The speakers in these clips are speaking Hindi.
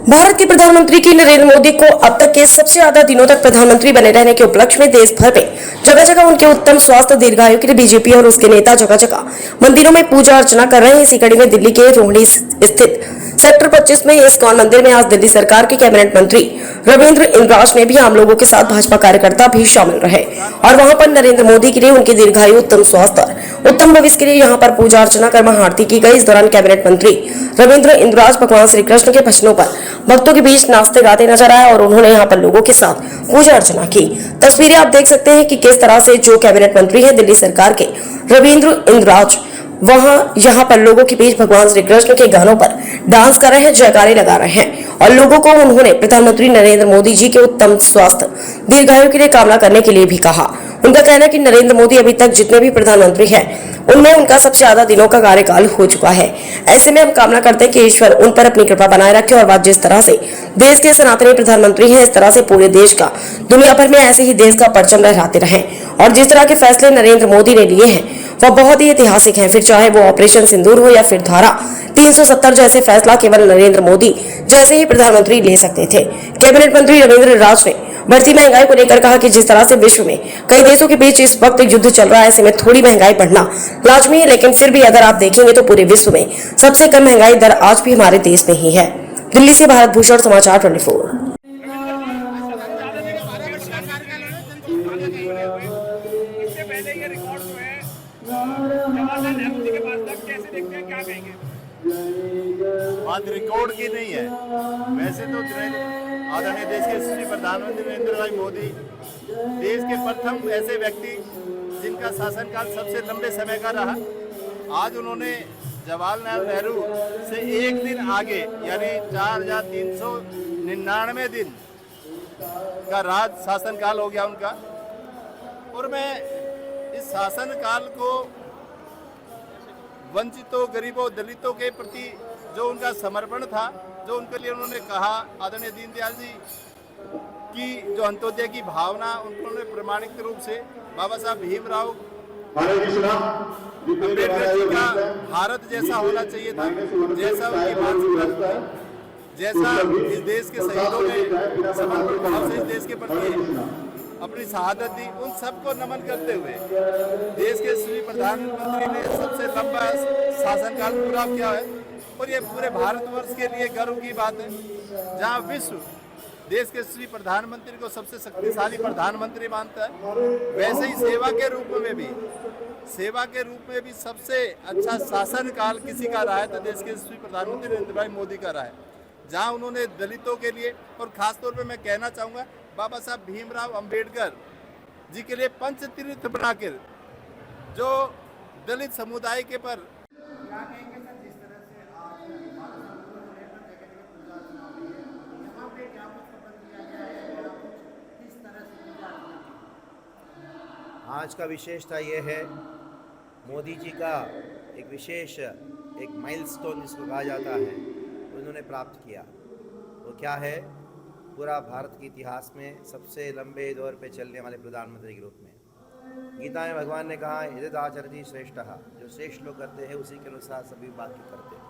भारत के प्रधानमंत्री की नरेंद्र मोदी को अब तक के सबसे ज्यादा दिनों तक प्रधानमंत्री बने रहने के उपलक्ष्य में देश भर में जगह जगह उनके उत्तम स्वास्थ्य दीर्घायु के लिए बीजेपी और उसके नेता जगह जगह मंदिरों में पूजा अर्चना कर रहे हैं। इसी कड़ी में दिल्ली के रोहिणी स्थित सेक्टर 25 में इस्कॉन मंदिर में आज दिल्ली सरकार के कैबिनेट मंत्री रविंद्र इंद्राज ने भी आम लोगों के साथ भाजपा कार्यकर्ता भी शामिल रहे और वहां पर नरेंद्र मोदी के लिए उनकी दीर्घायु, उत्तम स्वास्थ्य और उत्तम भविष्य के लिए यहां पर पूजा अर्चना कर महाआरती की गई। इस दौरान कैबिनेट मंत्री रविंद्र इंद्राज भगवान श्री कृष्ण के भजनों पर भक्तों के बीच नाचते गाते नजर आए और उन्होंने यहाँ पर लोगों के साथ पूजा अर्चना की। तस्वीरें आप देख सकते हैं कि किस तरह से जो कैबिनेट मंत्री है दिल्ली सरकार के रविंद्र इंद्राज वहां यहाँ पर लोगों के बीच भगवान श्री कृष्ण के गानों पर डांस कर रहे हैं, जयकारे लगा रहे हैं और लोगों को उन्होंने प्रधानमंत्री नरेंद्र मोदी जी के उत्तम स्वास्थ्य दीर्घायु के लिए कामना करने के लिए भी कहा। उनका कहना है कि नरेंद्र मोदी अभी तक जितने भी प्रधानमंत्री हैं उनमें उनका सबसे ज्यादा दिनों का कार्यकाल हो चुका है। ऐसे में हम कामना करते हैं कि ईश्वर उन पर अपनी कृपा बनाए रखे और बात जिस तरह से देश के सनातनी प्रधानमंत्री हैं इस तरह से पूरे देश का, दुनिया भर में ऐसे ही देश का परचम लहराते रहें और जिस तरह के फैसले नरेंद्र मोदी ने लिए हैं वह बहुत ही ऐतिहासिक है। फिर चाहे वो ऑपरेशन सिंदूर हो या फिर धारा 370 जैसे फैसला केवल नरेंद्र मोदी जैसे ही प्रधानमंत्री ले सकते थे। कैबिनेट मंत्री रविंद्र राज ने बढ़ती महंगाई को लेकर कहा कि जिस तरह से विश्व में कई देशों के बीच इस वक्त युद्ध चल रहा है, ऐसे में थोड़ी महंगाई बढ़ना लाजमी है, लेकिन फिर भी अगर आप देखेंगे तो पूरे विश्व में सबसे कम महंगाई दर आज भी हमारे देश में ही है। दिल्ली से भारत भूषण, समाचार 24। इससे पहले ये रिकॉर्ड जो है जवाहरलाल नेहरू जी के पास तक कैसे देखते हैं, क्या कहेंगे? बात रिकॉर्ड की नहीं है। वैसे तो आदरणीय देश के यशस्वी प्रधानमंत्री नरेंद्र भाई मोदी देश के प्रथम ऐसे व्यक्ति जिनका शासनकाल सबसे लंबे समय का रहा। आज उन्होंने जवाहरलाल नेहरू से एक दिन आगे यानी 4399 दिन का राज शासनकाल हो गया उनका। और मैं इस शासनकाल को वंचितों, गरीबों, दलितों के प्रति जो उनका समर्पण था, जो उनके लिए उन्होंने कहा, आदरणीय दीनदयाल जी की जो अंत्योदय की भावना उन्होंने प्रमाणिक रूप से बाबा साहब भीमराव अम्बेडकर जी का भारत जैसा होना चाहिए था, जैसा उनकी मानसिकता, जैसा इस देश के शहीदों ने समर्पण भाव से इस देश के प्रति अपनी शहादत दी, उन सबको नमन करते हुए देश के श्री प्रधानमंत्री ने सबसे लंबा शासनकाल पूरा किया है। और ये पूरे भारतवर्ष के लिए गर्व की बात है, जहां विश्व देश के श्री प्रधानमंत्री को सबसे शक्तिशाली प्रधानमंत्री मानता है, वैसे ही सेवा के रूप में भी सबसे अच्छा शासनकाल किसी का रहा है तो देश के श्री प्रधानमंत्री नरेंद्र भाई मोदी का रहा है, जहां उन्होंने दलितों के लिए और खासतौर पर मैं कहना चाहूँगा बाबा साहब भीमराव अंबेडकर जी के लिए पंचतीर्थ बनाकर जो दलित समुदाय के पर आज का विशेषता ये है, मोदी जी का एक विशेष एक माइलस्टोन जिसको कहा जाता है उन्होंने प्राप्त किया। वो क्या है? पूरा भारत के इतिहास में सबसे लंबे दौर पे चलने वाले प्रधानमंत्री के रूप में। गीता में भगवान ने कहा यदाचरति श्रेष्ठः, जो श्रेष्ठ लोग करते हैं उसी के अनुसार सभी बाकी करते हैं।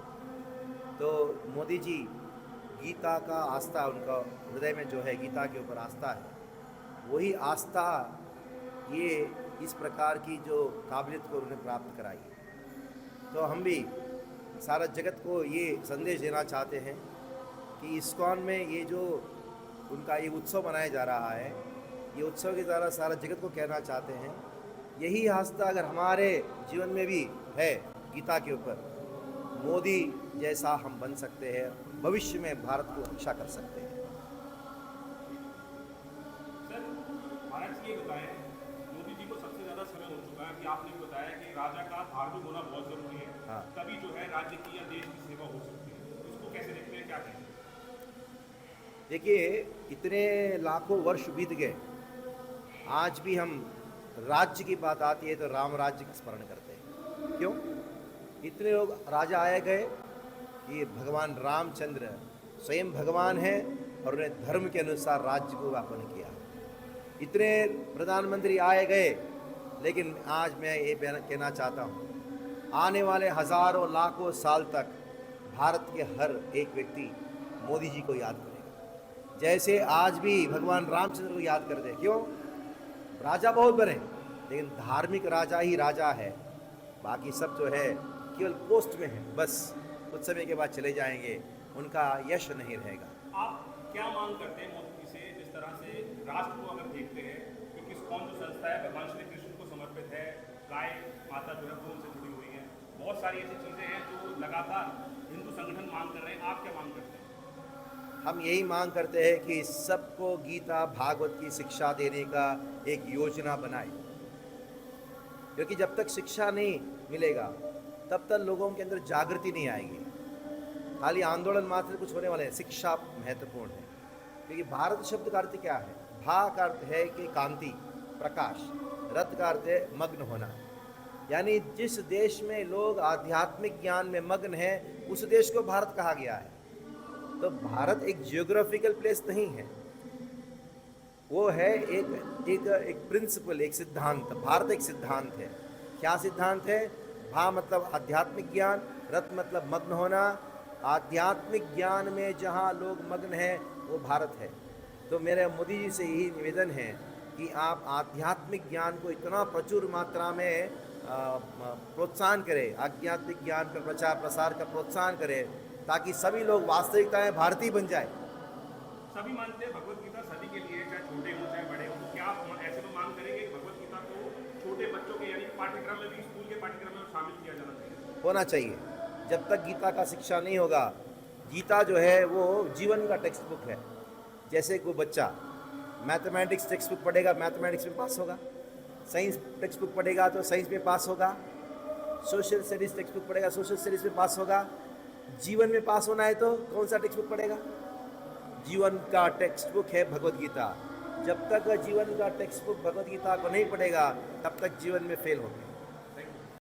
तो मोदी जी गीता का आस्था, उनका हृदय में जो है गीता के ऊपर आस्था है, वही आस्था ये इस प्रकार की जो काबिलियत को उन्होंने प्राप्त कराई है। तो हम भी सारा जगत को ये संदेश देना चाहते हैं कि इस्कॉन में ये जो उनका ये उत्सव मनाया जा रहा है, ये उत्सव के द्वारा सारा जगत को कहना चाहते हैं यही आस्था अगर हमारे जीवन में भी है गीता के ऊपर, मोदी जैसा हम बन सकते हैं, भविष्य में भारत को रक्षा कर सकते हैं। सर, भारत ये बताएं, मोदी जी को सबसे ज़्यादा समय हो चुका है कि आपने बताया कि राजा का धार्मिक होना बहुत जरूरी है। हाँ। तभी जो है राज्य की या देश की सेवा हो सकती है। इसको कैसे देखते हैं, क्या कहेंगे? देखिए, इतने लाखों वर्ष बीत गए, आज भी हम राज्य की बात आती है तो राम राज्य का स्मरण करते हैं। क्यों? इतने लोग राजा आए गए कि भगवान रामचंद्र स्वयं भगवान हैं और उन्हें धर्म के अनुसार राज्य को व्यापन किया। इतने प्रधानमंत्री आए गए, लेकिन आज मैं ये कहना चाहता हूँ, आने वाले हज़ारों लाखों साल तक भारत के हर एक व्यक्ति मोदी जी को याद करेगा। जैसे आज भी भगवान रामचंद्र को याद करते हैं। क्यों? राजा बहुत बने, लेकिन धार्मिक राजा ही राजा है, बाकी सब जो है केवल पोस्ट में है, बस कुछ समय के बाद चले जाएंगे, उनका यश नहीं रहेगा। आप क्या मांग करते हैं मोदी जी से, जिस तरह से राष्ट्र को अगर देखते हैं, क्योंकि इस्कॉन जो संस्था है भगवान श्री कृष्ण को समर्पित है, गाय माता जो है वो उनसे जुड़ी हुई है, बहुत सारी ऐसी चीज़ें हैं जो लगातार हिंदू संगठन मांग कर रहे हैं, आप क्या मांग करते हैं? हम यही मांग करते हैं कि सबको गीता भागवत की शिक्षा देने का एक योजना बनाए, क्योंकि जब तक शिक्षा नहीं मिलेगा तब तक लोगों के अंदर जागृति नहीं आएगी। खाली आंदोलन मात्र कुछ होने वाले हैं, शिक्षा महत्वपूर्ण है। क्योंकि भारत शब्द का अर्थ क्या है? भा का अर्थ है कि कांति, प्रकाश, रत का अर्थ है मग्न होना। यानी जिस देश में लोग आध्यात्मिक ज्ञान में मग्न है उस देश को भारत कहा गया है। तो भारत एक जियोग्राफिकल प्लेस नहीं है, वो है एक प्रिंसिपल, एक सिद्धांत। भारत एक सिद्धांत है। क्या सिद्धांत है? भा मतलब आध्यात्मिक ज्ञान, रत मतलब मग्न होना। आध्यात्मिक ज्ञान में जहाँ लोग मग्न हैं वो भारत है। तो मेरे मोदी जी से यही निवेदन है कि आप आध्यात्मिक ज्ञान को इतना प्रचुर मात्रा में प्रोत्साहन करें, आध्यात्मिक ज्ञान का प्रचार प्रसार का प्रोत्साहन करें, ताकि सभी लोग वास्तविकता में भारतीय बन जाए। सभी मानते हैं भगवत गीता सभी के लिए, चाहे छोटे हो चाहे बड़े हो, तो क्या आप ऐसे में मांग करेंगे कि भगवत गीता को छोटे बच्चों के यानी पाठ्यक्रम में भी, स्कूल के पाठ्यक्रम में शामिल किया जाना चाहिए? होना चाहिए। जब तक गीता का शिक्षा नहीं होगा, गीता जो है वो जीवन का टेक्स्ट बुक है। जैसे कोई बच्चा मैथमेटिक्स टेक्स्ट बुक पढ़ेगा, मैथमेटिक्स में पास होगा। साइंस टेक्स्ट बुक पढ़ेगा तो साइंस में पास होगा। सोशल स्टडीज़ टेक्स्ट बुक पढ़ेगा, सोशल स्टडीज़ में पास होगा। जीवन में पास होना है तो कौन सा टेक्स्ट बुक पढ़ेगा? जीवन का टेक्स्ट बुक है भगवत गीता। जब तक जीवन का टेक्स्ट बुक भगवत गीता को नहीं पढ़ेगा तब तक जीवन में फेल होगा।